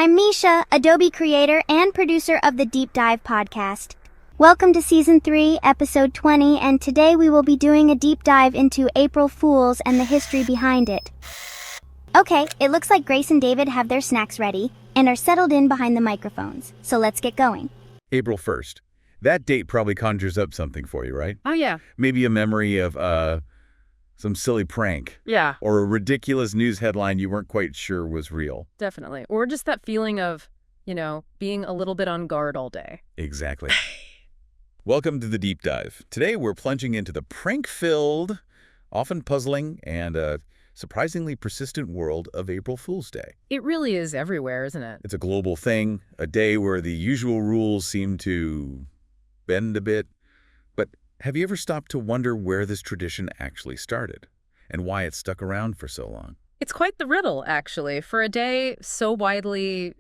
I'm Misha, Adobe creator and producer of the Deep Dive podcast. Welcome to Season 3, Episode 20, and today we will be doing a deep dive into April Fools and the history behind it. Okay, it looks like Grace and David have their snacks ready and are settled in behind the microphones, so let's get going. April 1st. That date probably conjures up something for you, right? Oh, yeah. Maybe a memory of some silly prank. Yeah. Or a ridiculous news headline you weren't quite sure was real. Definitely. Or just that feeling of, being a little bit on guard all day. Exactly. Welcome to the Deep Dive. Today we're plunging into the prank-filled, often puzzling, and surprisingly persistent world of April Fool's Day. It really is everywhere, isn't it? It's a global thing, a day where the usual rules seem to bend a bit. But have you ever stopped to wonder where this tradition actually started and why it stuck around for so long? It's quite the riddle, actually. For a day so widely,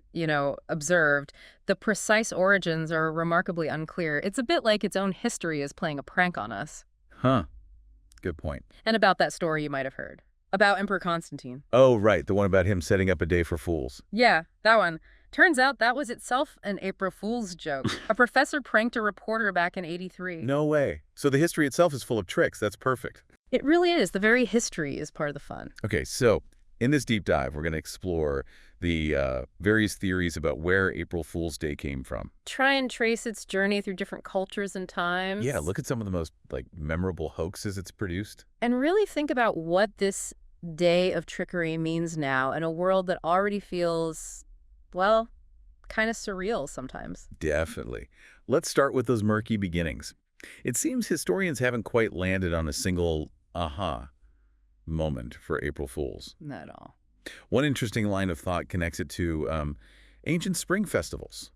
observed, the precise origins are remarkably unclear. It's a bit like its own history is playing a prank on us. Huh. Good point. And about that story you might have heard. About Emperor Constantine. Oh, right. The one about him setting up a day for fools. Yeah, that one. Turns out that was itself an April Fool's joke. A professor pranked a reporter back in '83. No way. So the history itself is full of tricks. That's perfect. It really is. The very history is part of the fun. Okay, so in this deep dive, we're going to explore the various theories about where April Fool's Day came from. Try and trace its journey through different cultures and times. Yeah, look at some of the most memorable hoaxes it's produced. And really think about what this day of trickery means now in a world that already feels, well, kind of surreal sometimes. Definitely. Let's start with those murky beginnings. It seems historians haven't quite landed on a single aha moment for April Fools. Not at all. One interesting line of thought connects it to ancient spring festivals.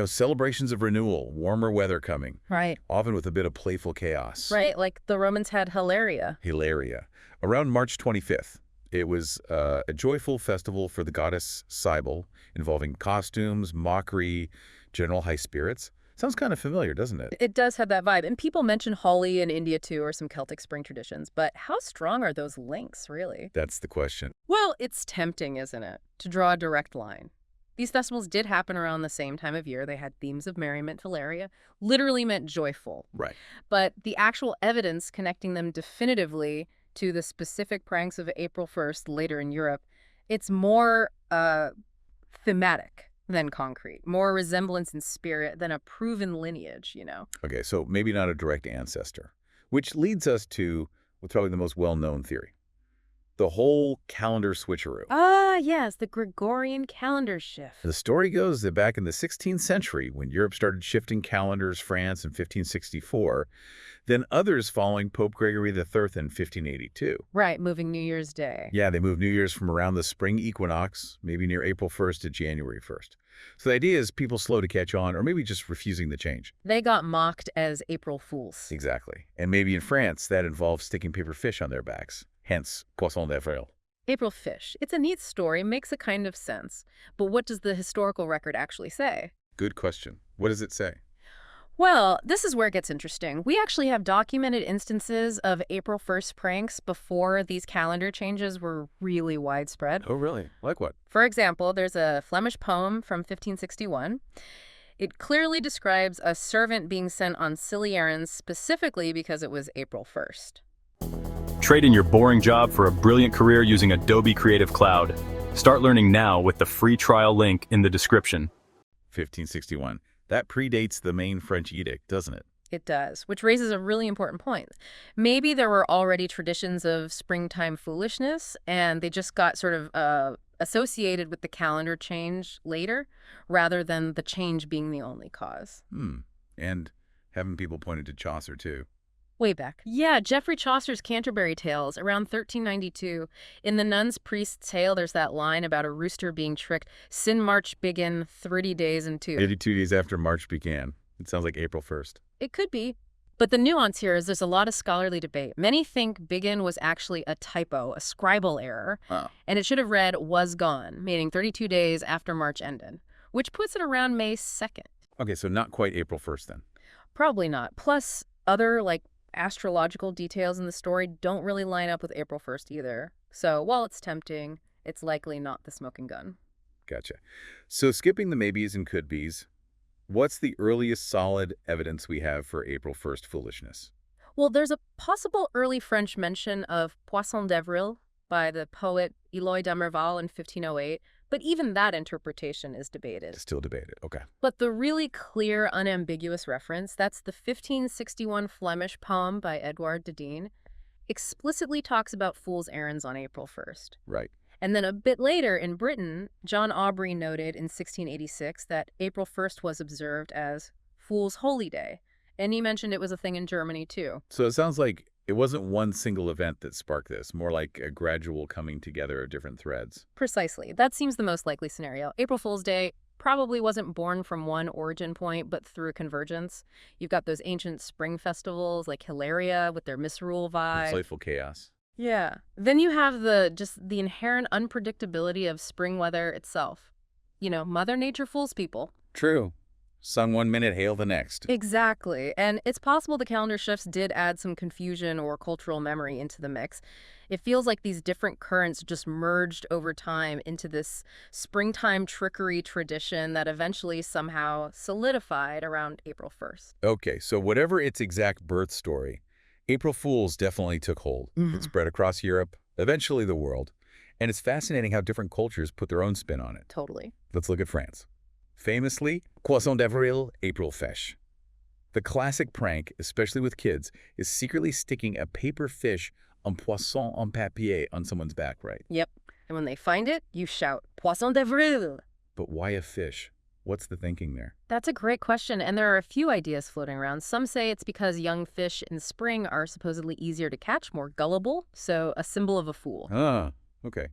Celebrations of renewal, warmer weather coming. Right. Often with a bit of playful chaos. Right, like the Romans had Hilaria. Hilaria. Around March 25th, it was a joyful festival for the goddess Cybele, involving costumes, mockery, general high spirits. Sounds kind of familiar, doesn't it? It does have that vibe. And people mention Holi in India, too, or some Celtic spring traditions. But how strong are those links, really? That's the question. Well, it's tempting, isn't it, to draw a direct line. These festivals did happen around the same time of year. They had themes of merriment. Hilaria literally meant joyful. Right. But the actual evidence connecting them definitively to the specific pranks of April 1st later in Europe, it's more thematic than concrete, more resemblance in spirit than a proven lineage, Okay, so maybe not a direct ancestor, which leads us to what's probably the most well-known theory. The whole calendar switcheroo. Ah, yes, the Gregorian calendar shift. The story goes that back in the 16th century, when Europe started shifting calendars, France in 1564, then others following Pope Gregory III in 1582. Right, moving New Year's Day. Yeah, they moved New Year's from around the spring equinox, maybe near April 1st to January 1st. So the idea is people slow to catch on, or maybe just refusing the change. They got mocked as April Fools. Exactly. And maybe in France, that involves sticking paper fish on their backs. Hence, poisson d'avril. April fish. It's a neat story, makes a kind of sense. But what does the historical record actually say? Good question. What does it say? Well, this is where it gets interesting. We actually have documented instances of April 1st pranks before these calendar changes were really widespread. Oh, really? Like what? For example, there's a Flemish poem from 1561. It clearly describes a servant being sent on silly errands specifically because it was April 1st. Trade in your boring job for a brilliant career using Adobe Creative Cloud. Start learning now with the free trial link in the description. 1561. That predates the main French edict, doesn't it? It does, which raises a really important point. Maybe there were already traditions of springtime foolishness, and they just got sort of associated with the calendar change later, rather than the change being the only cause. And haven't people pointed to Chaucer, too? Way back. Yeah, Geoffrey Chaucer's Canterbury Tales, around 1392. In The Nun's Priest's Tale, there's that line about a rooster being tricked. Sin March begin 30 days and 2. 82 days after March began. It sounds like April 1st. It could be. But the nuance here is there's a lot of scholarly debate. Many think begin was actually a typo, a scribal error, and it should have read was gone, meaning 32 days after March ended, which puts it around May 2nd. Okay, so not quite April 1st then. Probably not. Plus, other, astrological details in the story don't really line up with April 1st either. So while it's tempting, it's likely not the smoking gun. Gotcha. So skipping the maybes and could-bes, what's the earliest solid evidence we have for April 1st foolishness? Well, there's a possible early French mention of Poisson d'avril by the poet Éloy d'Amerval in 1508, but even that interpretation is debated. Still debated. Okay. But the really clear, unambiguous reference, that's the 1561 Flemish poem by Edouard de Dene, explicitly talks about fool's errands on April 1st. Right. And then a bit later in Britain, John Aubrey noted in 1686 that April 1st was observed as Fool's Holy Day. And he mentioned it was a thing in Germany, too. So it sounds like it wasn't one single event that sparked this, more like a gradual coming together of different threads. Precisely. That seems the most likely scenario. April Fool's Day probably wasn't born from one origin point, but through convergence. You've got those ancient spring festivals like Hilaria with their misrule vibe. Playful chaos. Yeah. Then you have the inherent unpredictability of spring weather itself. You know, Mother Nature fools people. True. Sun one minute, hail the next. Exactly. And it's possible the calendar shifts did add some confusion or cultural memory into the mix. It feels like these different currents just merged over time into this springtime trickery tradition that eventually somehow solidified around April 1st. Okay, so whatever its exact birth story, April Fools definitely took hold. It spread across Europe, eventually the world. And it's fascinating how different cultures put their own spin on it. Totally. Let's look at France. Famously, Poisson d'avril, April Fèche. The classic prank, especially with kids, is secretly sticking a paper fish en poisson en papier on someone's back, right? Yep. And when they find it, you shout, Poisson d'avril! But why a fish? What's the thinking there? That's a great question, and there are a few ideas floating around. Some say it's because young fish in spring are supposedly easier to catch, more gullible, so a symbol of a fool. Ah, okay.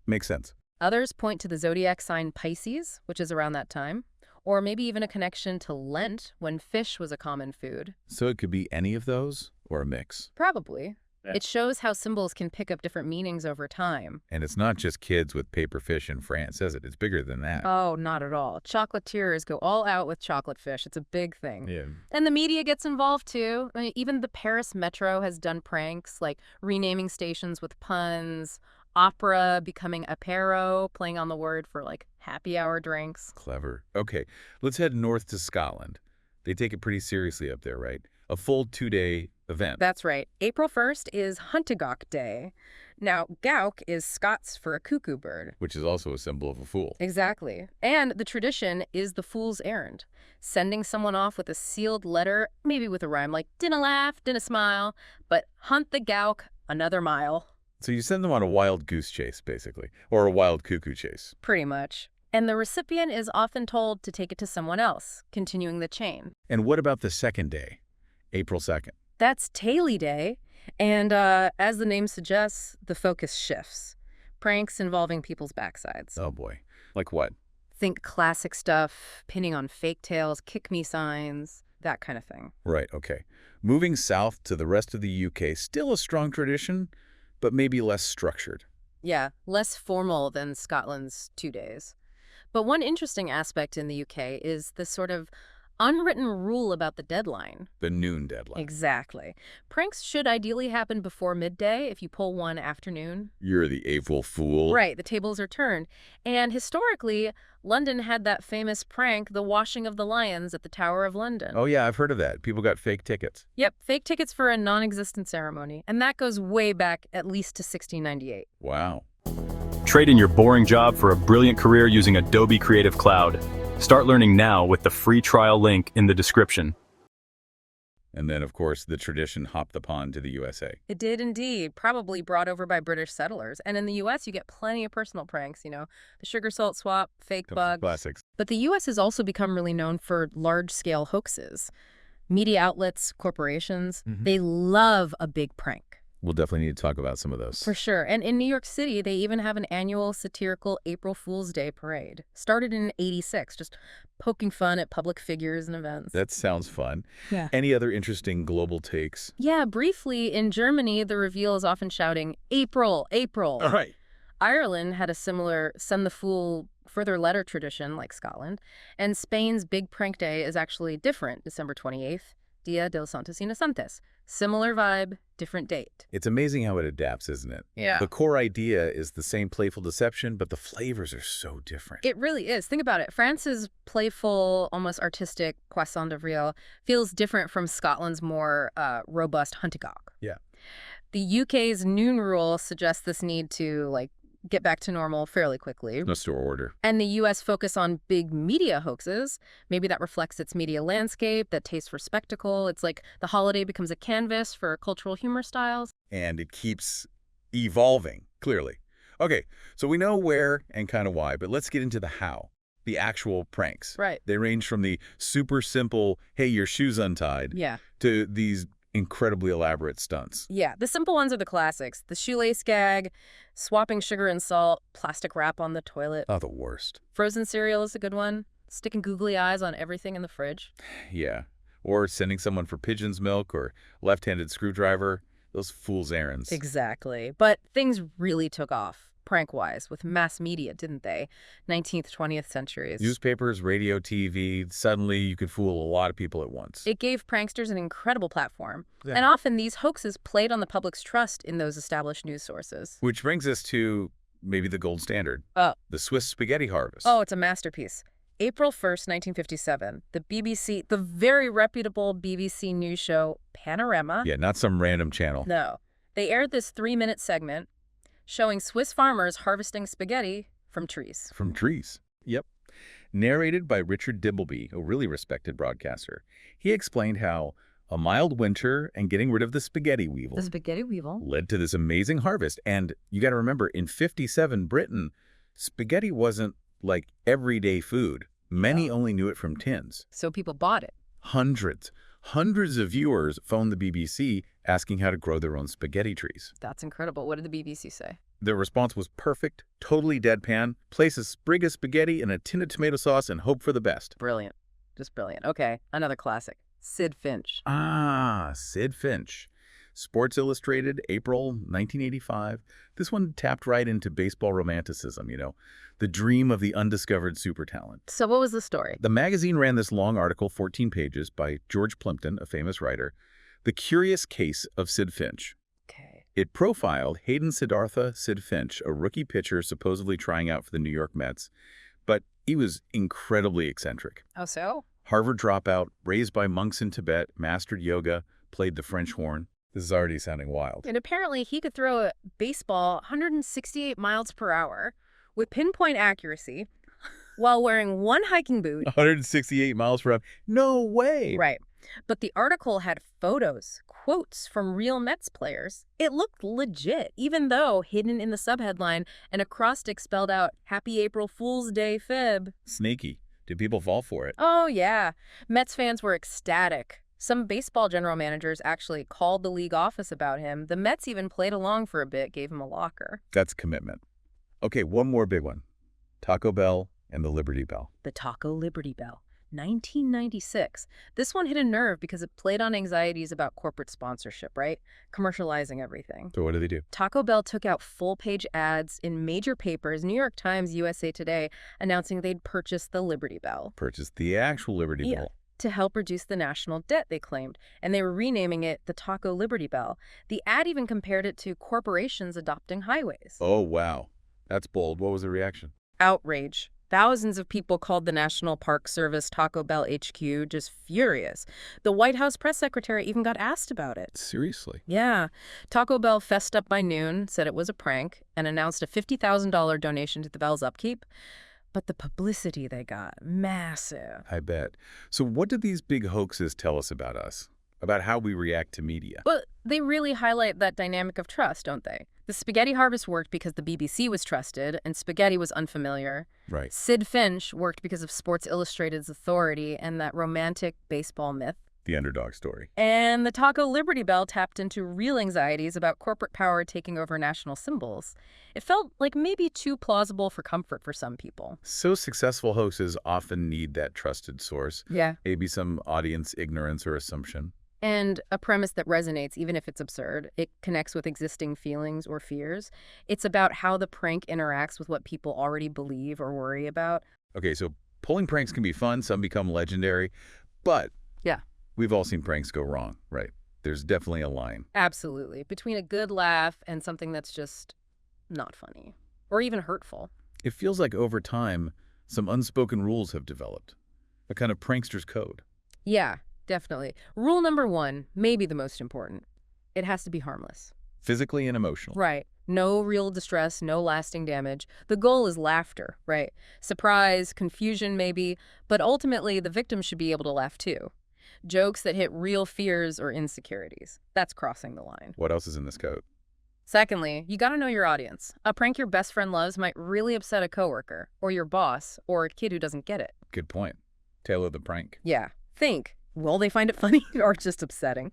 Makes sense. Others point to the zodiac sign Pisces, which is around that time, or maybe even a connection to Lent, when fish was a common food. So it could be any of those, or a mix. Probably. Yeah. It shows how symbols can pick up different meanings over time. And it's not just kids with paper fish in France, is it? It's bigger than that. Oh, not at all. Chocolatiers go all out with chocolate fish. It's a big thing. Yeah. And the media gets involved, too. I mean, even the Paris Metro has done pranks, like renaming stations with puns, opera becoming apéro, playing on the word for, like, happy hour drinks. Clever. Okay, let's head north to Scotland. They take it pretty seriously up there, right? A full 2-day event. That's right. April 1st is Huntegok Day. Now, gowk is Scots for a cuckoo bird. Which is also a symbol of a fool. Exactly. And the tradition is the fool's errand, sending someone off with a sealed letter, maybe with a rhyme like, dinna laugh, dinna smile, but hunt the gowk another mile. So you send them on a wild goose chase, basically, or a wild cuckoo chase. Pretty much. And the recipient is often told to take it to someone else, continuing the chain. And what about the second day, April 2nd? That's Taily Day, and as the name suggests, the focus shifts. Pranks involving people's backsides. Oh boy. Like what? Think classic stuff, pinning on fake tails, kick-me signs, that kind of thing. Right, okay. Moving south to the rest of the UK, still a strong tradition, but maybe less structured. Yeah, less formal than Scotland's 2 days. But one interesting aspect in the UK is this sort of unwritten rule about the deadline. The noon deadline. Exactly. Pranks should ideally happen before midday. If you pull one afternoon, You're the April Fool. right, the tables are turned. And historically, London had that famous prank, the washing of the lions at the Tower of London. Oh yeah, I've heard of that. People got fake tickets. Yep, fake tickets for a non-existent ceremony. And that goes way back at least to 1698. Wow. Trade in your boring job for a brilliant career using Adobe Creative Cloud. Start learning now with the free trial link in the description. And then, of course, the tradition hopped the pond to the USA. It did indeed, probably brought over by British settlers. And in the U.S., you get plenty of personal pranks, you know, the sugar salt swap, fake bug. Classics. But the U.S. has also become really known for large-scale hoaxes. Media outlets, corporations, they love a big prank. We'll definitely need to talk about some of those. For sure. And in New York City, they even have an annual satirical April Fool's Day parade. Started in '86, just poking fun at public figures and events. That sounds fun. Yeah. Any other interesting global takes? Yeah, briefly, in Germany, the reveal is often shouting, April, April. All right. Ireland had a similar send the fool further letter tradition like Scotland. And Spain's big prank day is actually different, December 28th. Dia de los Santos Inocentes. Similar vibe, different date. It's amazing how it adapts, isn't it? Yeah. The core idea is the same playful deception, but the flavors are so different. It really is. Think about it. France's playful, almost artistic Poisson d'avril feels different from Scotland's more robust Huntigog. Yeah. The UK's noon rule suggests this need to, get back to normal fairly quickly. No store order. And the U.S. focus on big media hoaxes. Maybe that reflects its media landscape, that taste for spectacle. It's like the holiday becomes a canvas for cultural humor styles. And it keeps evolving, clearly. Okay, so we know where and kind of why, but let's get into the how. The actual pranks. Right. They range from the super simple, hey, your shoe's untied, Yeah. to these incredibly elaborate stunts. Yeah, the simple ones are the classics. The shoelace gag, swapping sugar and salt, plastic wrap on the toilet. Oh, the worst. Frozen cereal is a good one. Sticking googly eyes on everything in the fridge. Yeah. Or sending someone for pigeon's milk or left-handed screwdriver. Those fool's errands. Exactly. But things really took off, prank-wise, with mass media, didn't they? 19th, 20th centuries. Newspapers, radio, TV, suddenly you could fool a lot of people at once. It gave pranksters an incredible platform. Yeah. And often these hoaxes played on the public's trust in those established news sources. Which brings us to maybe the gold standard. Oh. The Swiss spaghetti harvest. Oh, it's a masterpiece. April 1st, 1957, the BBC, the very reputable BBC news show Panorama. Yeah, not some random channel. No. They aired this 3-minute segment showing Swiss farmers harvesting spaghetti from trees. From trees. Yep. Narrated by Richard Dimbleby, a really respected broadcaster. He explained how a mild winter and getting rid of the spaghetti weevil The spaghetti weevil. led to this amazing harvest. And you got to remember, in 57 Britain, spaghetti wasn't like everyday food. Many only knew it from tins. So people bought it. Hundreds of viewers phoned the BBC asking how to grow their own spaghetti trees. That's incredible. What did the BBC say? Their response was perfect, totally deadpan. Place a sprig of spaghetti in a tin of tomato sauce and hope for the best. Brilliant. Just brilliant. Okay, another classic. Sid Finch. Ah, Sid Finch. Sports Illustrated, April 1985. This one tapped right into baseball romanticism, the dream of the undiscovered super talent. So what was the story? The magazine ran this long article, 14 pages, by George Plimpton, a famous writer, The Curious Case of Sid Finch. Okay. It profiled Hayden Siddhartha Sid Finch, a rookie pitcher supposedly trying out for the New York Mets, but he was incredibly eccentric. Oh, so? Harvard dropout, raised by monks in Tibet, mastered yoga, played the French horn. This is already sounding wild. And apparently he could throw a baseball 168 miles per hour with pinpoint accuracy while wearing one hiking boot. 168 miles per hour. No way. Right. But the article had photos, quotes from real Mets players. It looked legit, even though hidden in the subheadline, an acrostic spelled out, Happy April Fool's Day fib. Sneaky. Did people fall for it? Oh, yeah. Mets fans were ecstatic. Some baseball general managers actually called the league office about him. The Mets even played along for a bit, gave him a locker. That's commitment. Okay, one more big one. Taco Bell and the Liberty Bell. The Taco Liberty Bell. 1996. This one hit a nerve because it played on anxieties about corporate sponsorship, right? Commercializing everything. So what do they do? Taco Bell took out full-page ads in major papers, New York Times, USA Today, announcing they'd purchased the Liberty Bell. Purchased the actual Liberty Bell. To help reduce the national debt, they claimed, and they were renaming it the Taco Liberty Bell. The ad even compared it to corporations adopting highways. Oh, wow. That's bold. What was the reaction? Outrage. Thousands of people called the National Park Service Taco Bell HQ just furious. The White House press secretary even got asked about it. Seriously? Yeah. Taco Bell fessed up by noon, said it was a prank, and announced a $50,000 donation to the Bell's upkeep. But the publicity they got, massive. I bet. So what do these big hoaxes tell us about us? About how we react to media? Well, they really highlight that dynamic of trust, don't they? The spaghetti harvest worked because the BBC was trusted and spaghetti was unfamiliar. Right. Sid Finch worked because of Sports Illustrated's authority and that romantic baseball myth. The underdog story. And the Taco Liberty Bell tapped into real anxieties about corporate power taking over national symbols. It felt like maybe too plausible for comfort for some people. So successful hoaxes often need that trusted source. Yeah. Maybe some audience ignorance or assumption. And a premise that resonates, even if it's absurd. It connects with existing feelings or fears. It's about how the prank interacts with what people already believe or worry about. Okay, so pulling pranks can be fun. Some become legendary. But yeah, We've all seen pranks go wrong, right? There's definitely a line. Absolutely. Between a good laugh and something that's just not funny or even hurtful. It feels like over time, some unspoken rules have developed. A kind of prankster's code. Yeah, definitely. Rule number 1, maybe the most important. It has to be harmless. Physically and emotional. Right. No real distress, no lasting damage. The goal is laughter, right? Surprise, confusion maybe, but ultimately the victim should be able to laugh too. Jokes that hit real fears or insecurities. That's crossing the line. What else is in this code? Secondly, you gotta know your audience. A prank your best friend loves might really upset a coworker, or your boss, or a kid who doesn't get it. Good point. Tailor the prank. Yeah. Think, will they find it funny or just upsetting?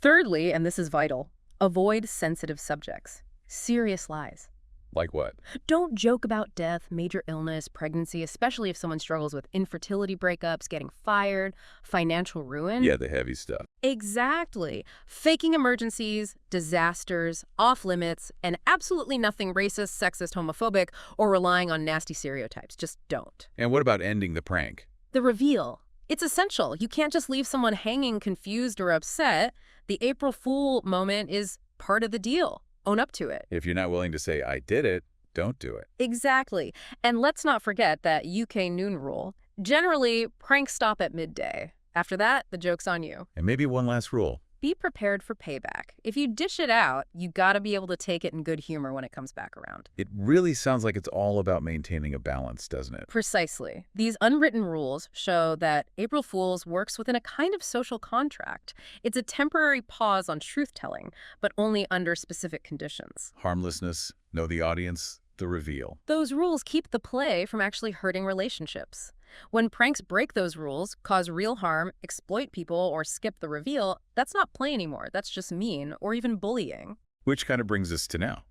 Thirdly, and this is vital, avoid sensitive subjects. Serious lies. Like what? Don't joke about death, major illness, pregnancy, especially if someone struggles with infertility breakups, getting fired, financial ruin. Yeah, the heavy stuff. Exactly. Faking emergencies, disasters, off limits, and absolutely nothing racist, sexist, homophobic, or relying on nasty stereotypes. Just don't. And what about ending the prank? The reveal. It's essential. You can't just leave someone hanging, confused, or upset. The April Fool moment is part of the deal. Own up to it. If you're not willing to say, I did it, don't do it. Exactly. And let's not forget that UK noon rule. Generally, pranks stop at midday. After that, the joke's on you. And maybe one last rule. Be prepared for payback. If you dish it out, you gotta be able to take it in good humor when it comes back around. It really sounds like it's all about maintaining a balance, doesn't it? Precisely. These unwritten rules show that April Fool's works within a kind of social contract. It's a temporary pause on truth-telling, but only under specific conditions. Harmlessness, know the audience, the reveal. Those rules keep the play from actually hurting relationships. When pranks break those rules, cause real harm, exploit people, or skip the reveal, that's not play anymore. That's just mean or even bullying. Which kind of brings us to now,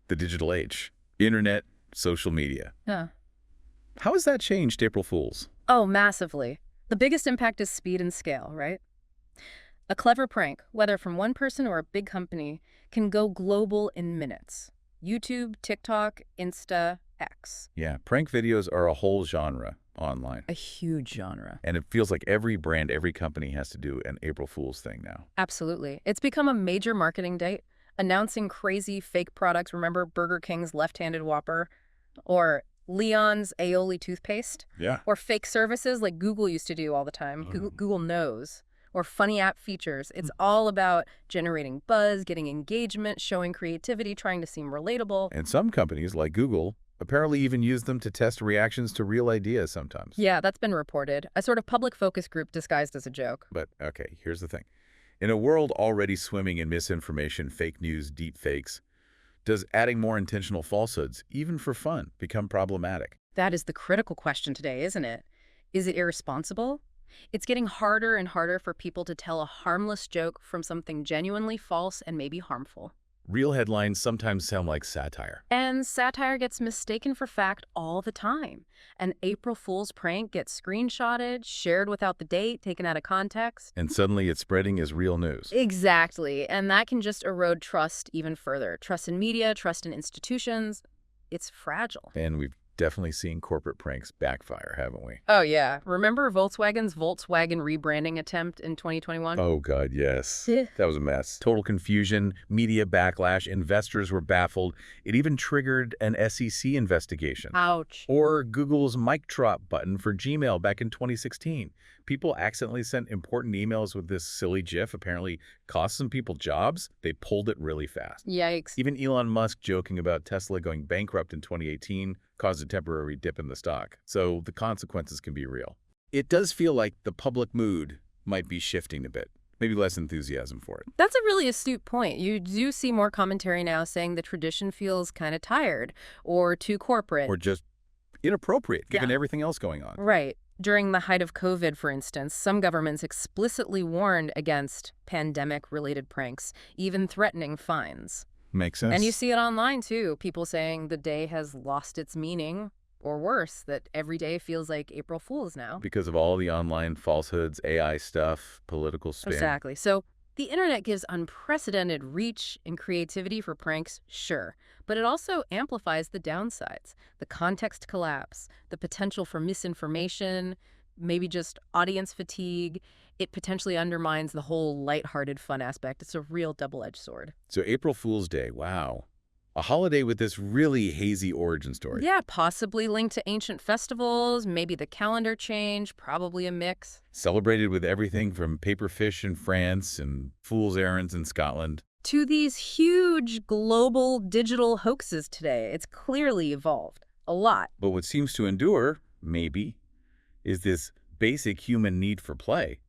the digital age. Internet, social media. Yeah. How has that changed April Fools? Oh, massively. The biggest impact is speed and scale, right? A clever prank, whether from one person or a big company, can go global in minutes. YouTube, TikTok, Insta, X. Yeah, prank videos are a whole genre online. A huge genre. And it feels like every brand, every company has to do an April Fool's thing now. Absolutely. It's become a major marketing date, announcing crazy fake products. Remember Burger King's left-handed Whopper? Or Leon's aioli toothpaste? Yeah. Or fake services like Google used to do all the time. Google knows. Or funny app features. It's all about generating buzz, getting engagement, showing creativity, trying to seem relatable. And some companies, like Google, apparently even use them to test reactions to real ideas sometimes. Yeah, that's been reported. A sort of public focus group disguised as a joke. But, okay, here's the thing. In a world already swimming in misinformation, fake news, deep fakes, does adding more intentional falsehoods, even for fun, become problematic? That is the critical question today, isn't it? Is it irresponsible? It's getting harder and harder for people to tell a harmless joke from something genuinely false and maybe harmful. Real headlines sometimes sound like satire. And satire gets mistaken for fact all the time. An April Fool's prank gets screenshotted, shared without the date, taken out of context. And suddenly it's spreading as real news. Exactly. And that can just erode trust even further. Trust in media, trust in institutions. It's fragile. And we've definitely seen corporate pranks backfire, haven't we? Oh, yeah. Remember Volkswagen rebranding attempt in 2021? Oh, God, yes. Yeah. That was a mess. Total confusion, media backlash, investors were baffled. It even triggered an SEC investigation. Ouch. Or Google's mic drop button for Gmail back in 2016. People accidentally sent important emails with this silly GIF, apparently cost some people jobs. They pulled it really fast. Yikes. Even Elon Musk joking about Tesla going bankrupt in 2018 caused a temporary dip in the stock. So the consequences can be real. It does feel like the public mood might be shifting a bit. Maybe less enthusiasm for it. That's a really astute point. You do see more commentary now saying the tradition feels kind of tired or too corporate. Or just inappropriate, given Yeah. everything else going on. Right. During the height of COVID, for instance, some governments explicitly warned against pandemic-related pranks, even threatening fines. Makes sense. And you see it online, too. People saying the day has lost its meaning, or worse, that every day feels like April Fool's now. Because of all the online falsehoods, AI stuff, political spin. Exactly. So the internet gives unprecedented reach and creativity for pranks, sure, but it also amplifies the downsides, the context collapse, the potential for misinformation, maybe just audience fatigue. it potentially undermines the whole lighthearted fun aspect. It's a real double-edged sword. So April Fool's Day, wow. A holiday with this really hazy origin story. Yeah, possibly linked to ancient festivals, maybe the calendar change, probably a mix. Celebrated with everything from paper fish in France and fool's errands in Scotland. To these huge global digital hoaxes today. It's clearly evolved a lot. But what seems to endure, maybe, is this basic human need for play,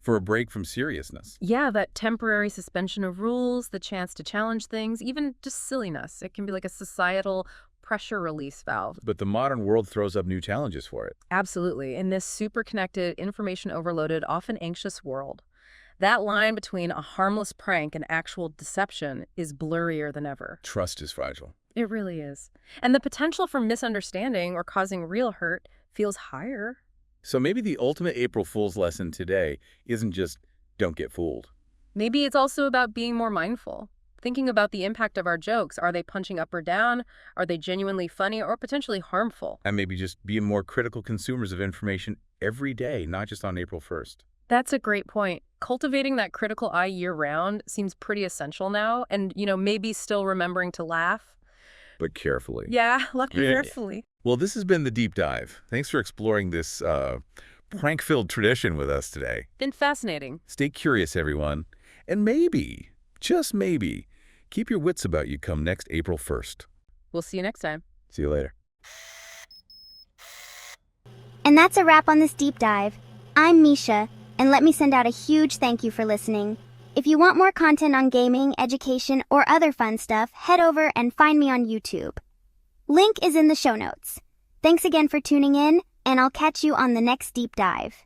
for a break from seriousness. Yeah, that temporary suspension of rules, the chance to challenge things, even just silliness. It can be like a societal pressure release valve. But the modern world throws up new challenges for it. Absolutely. In this super connected, information overloaded, often anxious world, that line between a harmless prank and actual deception is blurrier than ever. Trust is fragile. It really is. And the potential for misunderstanding or causing real hurt feels higher. So maybe the ultimate April Fool's lesson today isn't just don't get fooled. Maybe it's also about being more mindful, thinking about the impact of our jokes. Are they punching up or down? Are they genuinely funny or potentially harmful? And maybe just being more critical consumers of information every day, not just on April 1st. That's a great point. Cultivating that critical eye year-round seems pretty essential now. And, maybe still remembering to laugh. But carefully. Yeah, lucky carefully. Well, this has been The Deep Dive. Thanks for exploring this prank-filled tradition with us today. Been fascinating. Stay curious, everyone. And maybe, just maybe, keep your wits about you come next April 1st. We'll see you next time. See you later. And that's a wrap on this deep dive. I'm Misha, and let me send out a huge thank you for listening. If you want more content on gaming, education, or other fun stuff, head over and find me on YouTube. Link is in the show notes. Thanks again for tuning in, and I'll catch you on the next deep dive.